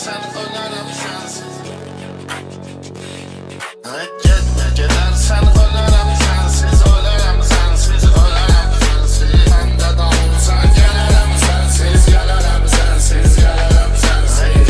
gidersen ölerim sensiz. Gidersen ölerim sensiz, ölerim sensiz, ölerim sensiz. Ben de davulsan gelirim sensiz, gelirim sensiz, gelirim sensiz.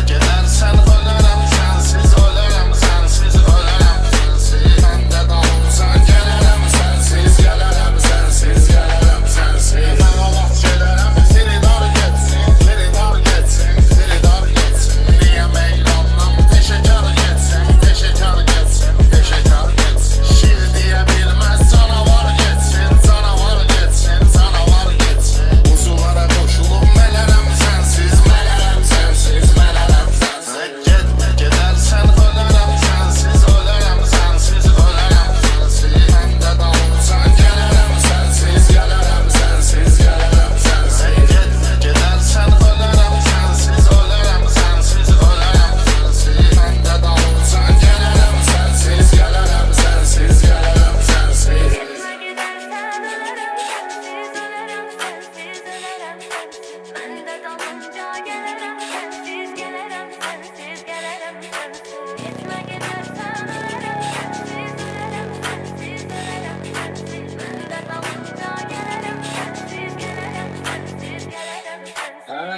Gidersen ölerim sensiz, ölerim sensiz, ölerim sensiz. Ben de davulsan gelirim sensiz, gelirim sensiz, gelirim sensiz. Ben o vaxt gelirim seni dar getsin, seni dar getsin, seni dar getsin. Niye meydandan peşekar getsin, peşekar getsin, peşekar getsin. Şir diye bilmez canavar getsin, canavar getsin, canavar getsin. Uzulara koşulup melerim sensiz, melerim sensiz, melerim sensiz. Gidersen ölerim sensiz, ölerim sensiz, ölerim sensiz. Ben de davulsan gelirim sensiz, gelirim sensiz, gelirim sensiz. Gidersen ölerim sensiz, ölerim sensiz, ölerim sensiz. Ben de davulsan gelirim sensiz, gelirim sensiz, gelirim sensiz.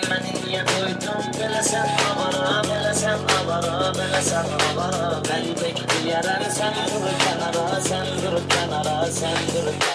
Beni niye koydun belesen avara, belesen avara, belesen avara. Ben bekleyerem sen dur kenara, sen dur kenara, sen dur kenara.